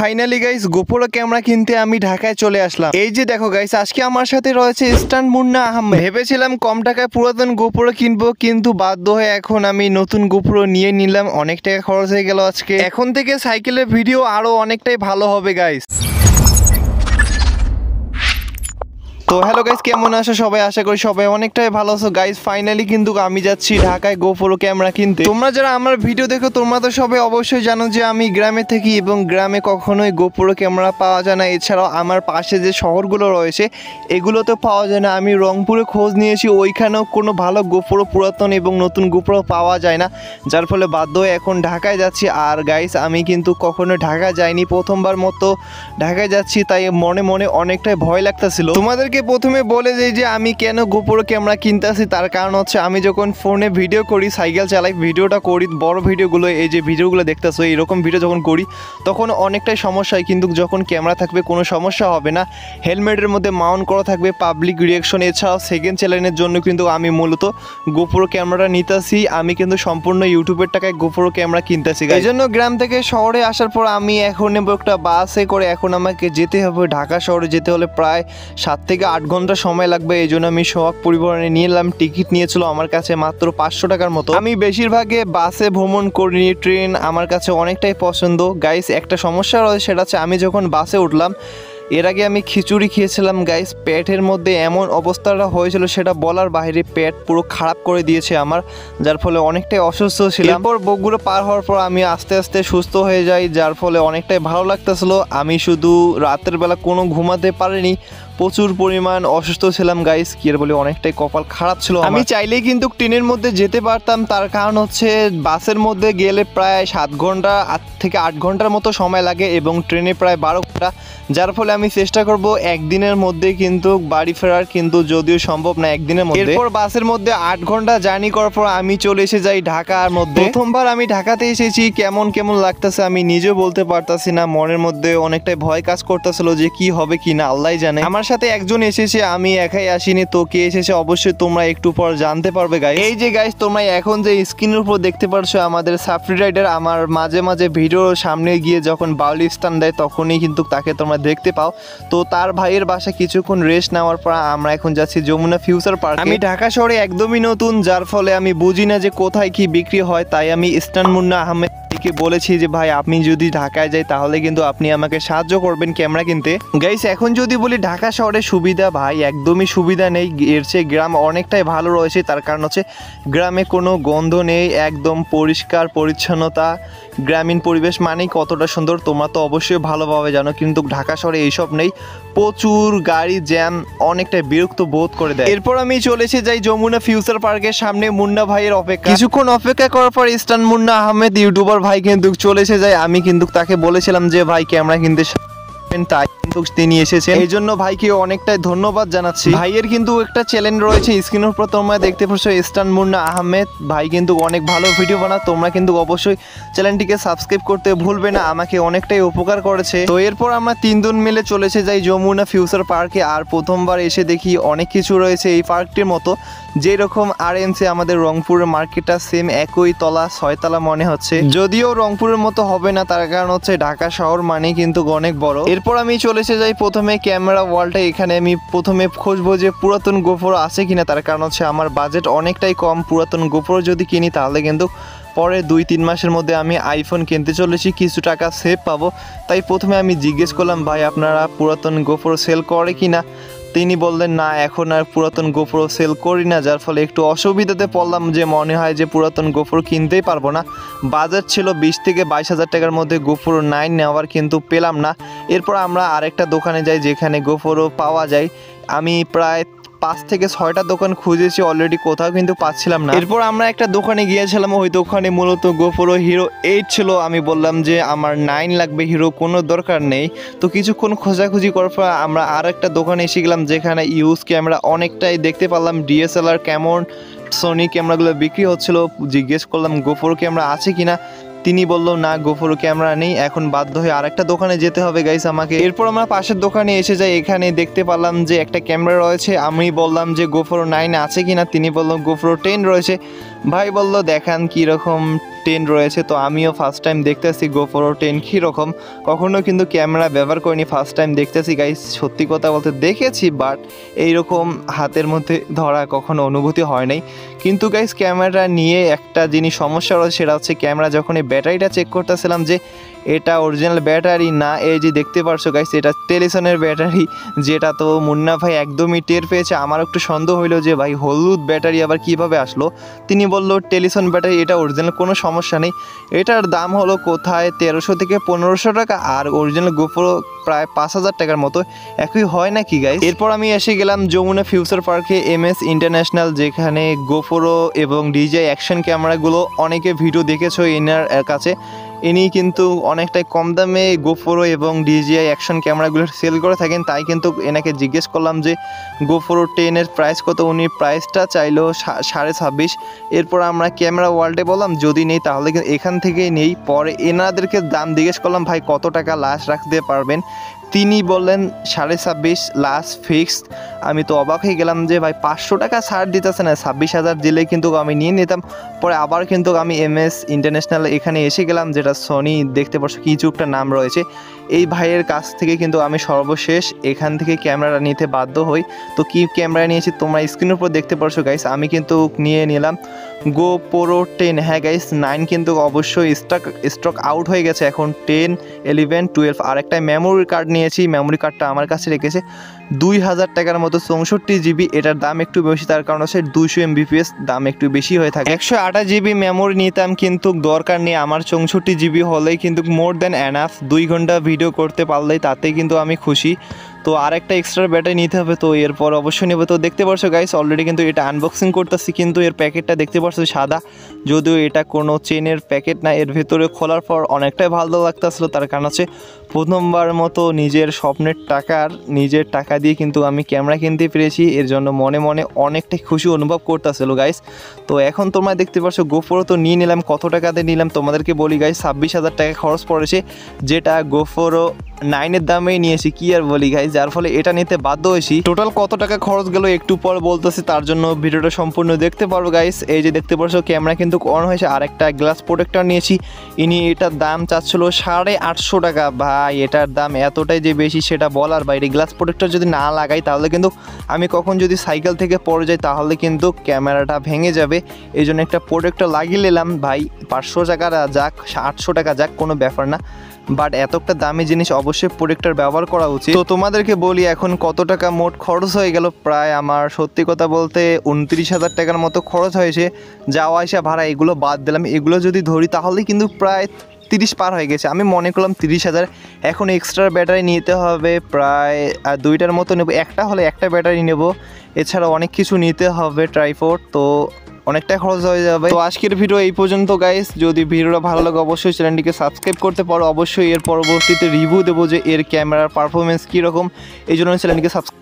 Finally guys GoPro camera কিনতে আমি ঢাকায় চলে আসলাম। এই যে দেখো গাইস, আজকে আমার সাথে রয়েছে স্টান মুন্না আহমেদ। ভেবেছিলাম কম টাকায় পুরাতন গোপ্রো কিনবো, কিন্তু বাধ্য হয়ে এখন আমি নতুন গোপ্রো নিয়ে নিলাম। অনেক টাকা খরচ হয়ে গেল আজকে। এখন থেকে সাইকেলের ভিডিও আরো অনেকটাই ভালো হবে গাইস। তো হ্যালো গাইস, কেমন আছো সবাই? আশা করি সবাই অনেকটাই ভালো আছো গাইস। ফাইনালি কিন্তু আমি যাচ্ছি ঢাকায় গোপ্রো ক্যামেরা কিনতে। তোমরা যারা আমার ভিডিও দেখো তোমরা তো সবাই অবশ্যই জানো যে আমি গ্রামে থাকি এবং গ্রামে কখনোই গোপ্রো ক্যামেরা পাওয়া যায় না। এছাড়াও আমার পাশে যে শহরগুলো রয়েছে এগুলোতে পাওয়া যায় না। আমি রংপুরে খোঁজ নিয়েছি, ওইখানেও কোনো ভালো গোপ্রো পুরাতন এবং নতুন গোপ্রো পাওয়া যায় না, যার ফলে বাধ্য হয়ে এখন ঢাকায় যাচ্ছি। আর গাইস আমি কিন্তু কখনো ঢাকা যাইনি, প্রথমবার মতো ঢাকায় যাচ্ছি, তাই মনে মনে অনেকটাই ভয় লাগতেছিল। তোমাদেরকে প্রথমে বলে দিই যে আমি কেন গোপ্রো ক্যামেরা কিনতেছি। তার কারণ হচ্ছে আমি যখন ফোনে ভিডিও করি, সাইকেল চালাই, ভিডিওটা করি, বড় ভিডিওগুলো, এই যে ভিডিওগুলো দেখতেছো এরকম ভিডিও যখন করি তখন অনেকটাই সমস্যা হয়, কিন্তু যখন ক্যামেরা থাকবে কোনো সমস্যা হবে না। হেলমেটের মধ্যে মাউন্ট করা থাকবে, পাবলিক রিয়াকশন, এছাড়াও সেকেন্ড চ্যানেলের জন্য কিন্তু আমি মূলত গোপ্রো ক্যামেরাটা নিতেছি। আমি কিন্তু সম্পূর্ণ ইউটিউবের টাকায় গোপ্রো ক্যামেরা কিনতেছি। এই জন্য গ্রাম থেকে শহরে আসার পর আমি এখন নেব একটা বাসে করে। এখন আমাকে যেতে হবে ঢাকা শহরে, যেতে হলে প্রায় 7 থেকে 8 ঘন্টা সময় লাগবে। এই জন্য আমি সোহাগ পরিবহনে নিয়ে এলাম। টিকিট নিয়েছিল আমার কাছে মাত্র 500 টাকার মতো। আমি বেশিরভাগে বাসে ভ্রমণ করিনি, ট্রেন আমার কাছে অনেকটাই পছন্দ। গাইস একটা সমস্যা রয়েছে, সেটা হচ্ছে আমি যখন বাসে উঠলাম, এর আগে আমি খিচুড়ি খেয়েছিলাম গাইস, পেটের মধ্যে এমন অবস্থাটা হয়েছিল সেটা বলার বাইরে। পেট পুরো খারাপ করে দিয়েছে আমার, যার ফলে অনেকটাই অসুস্থ ছিলাম। এরপর বগুড়া পার হওয়ার পর আমি আস্তে আস্তে সুস্থ হয়ে যাই, যার ফলে অনেকটাই ভালো লাগতেছিল। আমি শুধু রাতের বেলা কোনো ঘুমাতে পারিনি, প্রচুর পরিমাণ অসুস্থ ছিলাম গাইস। কি আর বলি, অনেকটাই কপাল খারাপ ছিল। আমি চাইলেই কিন্তু ট্রেনের মধ্যে যেতে পারতাম, তার কারণ হচ্ছে বাসের মধ্যে গেলে প্রায় 7 ঘন্টা 8 থেকে 8 ঘন্টার মতো সময় লাগে এবং ট্রেনে প্রায় 12 ঘন্টা, যার ফলে আমি চেষ্টা করব একদিনের মধ্যে কিন্তু বাড়ি ফেরার, কিন্তু যদিও সম্ভব না একদিনের মধ্যে। এরপর বাসের মধ্যে 8 ঘন্টা জার্নি করার পর আমি চলে এসে যাই ঢাকার মধ্যে। প্রথমবার আমি ঢাকাতে এসেছি, কেমন কেমন লাগতেছে আমি নিজেও বলতে পারতাছি না। মনের মধ্যে অনেকটাই ভয় কাজ করতেছিল যে কি হবে কি না আল্লাহই জানে। আমার সাথে একজন এসেছে, আমি একাই আসিনি। তো কে এসেছে অবশ্যই তোমরা একটু পর জানতে পারবে গাইস। এই যে গাইস তোমরা এখন যে স্ক্রিনের উপর দেখতে পারছো আমাদের সাফরি রাইডার, আমার মাঝে মাঝে ভিডিওর সামনে গিয়ে যখন বাউলি স্টান দেয় তখনই কিন্তু তাকে তোমরা দেখতে পাও। তো তার ভাইয়ের বাসা কিছুক্ষণ রেস্ট নেওয়ার পর আমরা এখন যাচ্ছি যমুনা ফিউচার পার্ক। আমি ঢাকা শহরে একদমই নতুন, যার ফলে আমি বুঝি না যে কোথায় কি বিক্রি হয়। তাই আমি স্টান মুন্না আহমেদ বলেছি যে ভাই আপনি যদি ঢাকায় যাই তাহলে কিন্তু আপনি আমাকে সাহায্য করবেন ক্যামেরা কিনতে। গাইস এখন যদি বলি ঢাকা শহরে সুবিধা, ভাই একদমই সুবিধা নেই। এর চেয়ে গ্রাম অনেকটাই ভালো রয়েছে। তার কারণ হচ্ছে গ্রামে কোনো গন্ধ নেই, একদম পরিষ্কার পরিচ্ছন্নতা। গ্রামীণ পরিবেশ মানেই কতটা সুন্দর তোমরা তো অবশ্যই ভালোভাবে জানো, কিন্তু ঢাকা শহরে এইসব নেই। প্রচুর গাড়ি জ্যাম, অনেকটাই বিরক্ত বোধ করে দেয়। এরপর আমি চলে এসে যাই যমুনা ফিউচার পার্কের সামনে মুন্না ভাইয়ের অপেক্ষা। কিছুক্ষণ অপেক্ষা করার পর স্টান মুন্না আহমেদ ইউটিউবার ভাই কিন্তু চলে এসে যায়। আমি কিন্তু তাকে বলেছিলাম যে ভাই ক্যামেরা কিনতে, তাই কিন্তু তিনি এসেছেন। এই জন্য ভাইকে অনেকটাই ধন্যবাদ জানাচ্ছি। ভাইয়ের কিন্তু একটা চ্যানেল রয়েছে, স্ক্রিনের উপর তোমরা দেখতে পাচ্ছ স্টান মুন্না আহমেদ। ভাই কিন্তু অনেক ভালো ভিডিও বানায়, তোমরা কিন্তু অবশ্যই চ্যানেলটিকে সাবস্ক্রাইব করতে ভুলবে না, আমাকে অনেকটাই উপকার করেছে। তো এরপর আমরা 3 জন মিলে চলে এসে যাই যমুনা ফিউচার পার্কে। আর প্রথমবার এসে দেখি অনেক কিছু রয়েছে এই পার্কটির মতো, যেরকম আরএমসি আমাদের রংপুরের মার্কেটটা সেম একই তলা, 6 তলা মনে হচ্ছে। যদিও রংপুরের মতো হবে না, তার কারণ হচ্ছে ঢাকা শহর মানে কিন্তু অনেক বড়। এরপর আমি চলে এসে যাই প্রথমে ক্যামেরা ওয়ালটা। এখানে আমি প্রথমে খুঁজবো যে পুরাতন গোপ্রো আছে কিনা, তার কারণ হচ্ছে আমার বাজেট অনেকটাই কম। পুরাতন গোপ্রো যদি কিনি তাহলে কিন্তু পরে 2-3 মাসের মধ্যে আমি আইফোন কিনতে চলেছি, কিছু টাকা সেভ পাবো। তাই প্রথমে আমি জিজ্ঞেস করলাম ভাই আপনারা পুরাতন গোপ্রো সেল করে কিনা। তিনি বললেন না এখন আর পুরাতন গোপ্রো সেল করি না, যার ফলে একটু অসুবিধাতে পড়লাম যে মনে হয় যে পুরাতন গোপ্রো কিনতেই পারবো না। বাজেট ছিল 20 থেকে 22 হাজার টাকার মধ্যে গোপ্রো 9 নেওয়ার, কিন্তু পেলাম না। এরপর আমরা আরেকটা দোকানে যাই যেখানে গোপ্রো পাওয়া যায়। আমি প্রায় 5 থেকে 6টা দোকান খুঁজেছি অলরেডি, কোথাও কিন্তু পাচ্ছিলাম না। এরপর আমরা একটা দোকানে গিয়েছিলাম, ওই দোকানে মূলত গোপ্রো হিরো 8 ছিল। আমি বললাম যে আমার 9 লাগবে, হিরো কোনো দরকার নেই। তো কিছুক্ষণ খোঁজাখুঁজি করার পর আমরা আর একটা দোকানে এসে গেলাম যেখানে ইউজ ক্যামেরা অনেকটাই দেখতে পারলাম। ডিএসএলআর, ক্যামন, সোনি ক্যামেরাগুলো বিক্রি হচ্ছিল। জিজ্ঞেস করলাম গোপ্রো ক্যামেরা আছে কিনা, তিনি বললো না গোপ্রো ক্যামেরা নেই। এখন বাধ্য হয়ে আরেকটা দোকানে যেতে হবে গাইস আমাকে। এরপর আমরা পাশের দোকানে এসে যাই, এখানে দেখতে পারলাম যে একটা ক্যামেরা রয়েছে। আমি বললাম যে গোপ্রো 9 আছে কিনা, তিনি বললো গোপ্রো 10 রয়েছে। ভাই বলল দেখান কীরকম 10 রয়েছে। তো আমিও ফার্স্ট টাইম দেখতেছি GoPro 10 কীরকম, কখনো কিন্তু ক্যামেরা ব্যবহার করিনি, ফার্স্ট টাইম দেখতেছি গাইস। সত্যি কথা বলতে দেখেছি, বাট এইরকম হাতের মধ্যে ধরা কখনো অনুভূতি হয় নাই। কিন্তু গাইস ক্যামেরা নিয়ে একটা জিনিস সমস্যা রয়েছে, সেটা হচ্ছে ক্যামেরা যখন এই ব্যাটারিটা চেক করতেছিলাম যে এটা অরিজিনাল ব্যাটারি না, এই যে দেখতে পারছো গাইস এটা টেলিসনের ব্যাটারি, যেটা তো মুন্না ভাই একদমই টের পেয়েছে। আমার একটু সন্দেহ হইলো যে ভাই হলুদ ব্যাটারি আবার কিভাবে আসলো। তিনি বলল টেলিসন ব্যাটারি, এটা অরিজিনাল, কোনো সমস্যা নেই। এটার দাম হলো কোথায় 1300 থেকে 1500 টাকা, আর অরিজিনাল GoPro প্রায় 5000 টাকার মতো, একই হয় নাকি গাইস। এরপর আমি এসে গেলাম যমুনা ফিউচার পার্কে MS ইন্টারন্যাশনাল, যেখানে GoPro এবং DJI অ্যাকশন ক্যামেরাগুলো অনেকে ভিডিও দেখেছো এনার কাছে। ইনি কিন্তু অনেকটাই কম দামে GoPro এবং DJI অ্যাকশন ক্যামেরাগুলো সেল করে থাকেন, তাই কিন্তু এনাকে জিজ্ঞেস করলাম যে GoPro 10 এর প্রাইস কত। উনি প্রাইসটা চাইলো 26.5। এরপর আমরা ক্যামেরা ওয়ার্ল্ডে বললাম যদি নেই তাহলে এখান থেকেই নেই। পরে এনাদেরকে দাম জিজ্ঞেস করলাম ভাই কত টাকা লাস্ট রাখতে পারবেন। তিনি বললেন 26.5 লাস্ট ফিক্সড। আমি তো অবাক হয়ে গেলাম যে ভাই 500 টাকা ছাড় দিতেছে না, 26,000 দিলে কিন্তু আমি নিয়ে নিতাম। পরে আবার কিন্তু আমি MS ইন্টারন্যাশনাল এখানে এসে গেলাম, যেটা সনি দেখতে পাচ্ছ কিছু একটা নাম রয়েছে। এই ভাইয়ের কাছ থেকে কিন্তু আমি সর্বশেষ এখান থেকে ক্যামেরাটা নিতে বাধ্য হই। তো কি ক্যামেরা নিয়েছি তোমরা স্ক্রিনের উপর দেখতে পাচ্ছ গাইস। আমি কিন্তু নিয়ে নিলাম GoPro 10। হ্যাঁ গাইস 9 কিন্তু অবশ্যই স্টক আউট হয়ে গেছে, এখন 10, 11, 12। আর একটা মেমোরি কার্ড নিয়েছি, মেমোরি কার্ডটা আমার কাছে রেখেছে 2000 টাকার মতো, 64 GB। এটার দাম একটু বেশি, তার কারণ হচ্ছে 200 MBPS দাম একটু বেশি হয়ে থাকে। 128 GB মেমোরি নিতাম, কিন্তু দরকার নেই আমার, 64 GB হলেই কিন্তু মোর দ্যান এনাফ। 2 ঘন্টা ভিডিও করতে পারলেই তাতে কিন্তু আমি খুশি। তো আরেকটা এক্সট্রা ব্যাটারি নিতে হবে, তো এরপর অবশ্যই নেব। তো দেখতে পাচ্ছ গাইস অলরেডি কিন্তু এটা আনবক্সিং করতেছি, কিন্তু এর প্যাকেটটা দেখতে পাচ্ছ সাদা, যদিও এটা কোনো চেনের প্যাকেট না। এর ভেতরে খোলার পর অনেকটাই ভালো লাগতেছিল, তার কারণ হচ্ছে প্রথমবার মতো নিজের স্বপ্নের নিজের টাকা দিয়ে কিন্তু আমি ক্যামেরা কিনতে পেরেছি। এর জন্য মনে মনে অনেকটাই খুশি অনুভব করতেছিল গাইস। তো এখন তোমরা দেখতে পাচ্ছ GoPro তো নিয়ে নিলাম। কত টাকাতে নিলাম তোমাদেরকে বলি গাইস, 26,000 টাকা খরচ পড়েছে, যেটা GoPro 9 এর দামেই নিয়েছি, কি আর বলি গাইস, যার ফলে এটা নিতে বাধ্য হয়েছি। টোটাল কত টাকা খরচ গেল একটু পর বলতেছি, তার জন্য ভিডিওটা সম্পূর্ণ দেখতে পারবো গাইস। এই যে দেখতে পাচ্ছ ক্যামেরা কিন্তু অন হয়েছে। আর একটা গ্লাস প্রোটেক্টর নিয়েছি, ইনি এটার দাম চাচ্ছিল 850 টাকা। ভাই এটার দাম এতটাই যে বেশি সেটা বলার বাইরে। গ্লাস প্রোটেক্টর যদি না লাগাই তাহলে কিন্তু আমি কখন যদি সাইকেল থেকে পড়ে যাই তাহলে কিন্তু ক্যামেরাটা ভেঙে যাবে, এই জন্য একটা প্রোটেক্টর লাগিয়ে নিলাম। ভাই 500 টাকা যাক 800 টাকা যাক কোনো ব্যাপার না, বাট এতটা দামি জিনিস অবশ্যই প্রোটেক্টর ব্যবহার করা উচিত। তো তোমাদেরকে বলি এখন কত টাকা মোট খরচ হয়ে গেল। প্রায় আমার সত্যি কথা বলতে 29,000 টাকার মতো খরচ হয়েছে, যাওয়া আসা ভাড়া এগুলো বাদ দিলাম। এগুলো যদি ধরি তাহলে কিন্তু প্রায় 30 পার হয়ে গেছে। আমি মনে করলাম 30,000। এখন এক্সট্রা ব্যাটারি নিতে হবে প্রায় 2টার মতো নেব, একটা হলে একটা ব্যাটারি নেব, এছাড়া অনেক কিছু নিতে হবে, ট্রাইপড, তো অনেকটা খরচ হয়ে যাবে। তো আজকের ভিডিও এই পর্যন্ত গাইস। যদি ভিডিওটা ভালো লাগে অবশ্যই চ্যানেলটিকে সাবস্ক্রাইব করতে পারো। অবশ্যই এর পরবর্তীতে রিভিউ দেবো যে এর ক্যামেরার পারফরমেন্স কীরকম, এই জন্য চ্যানেলটিকে সাবস্ক্রাইব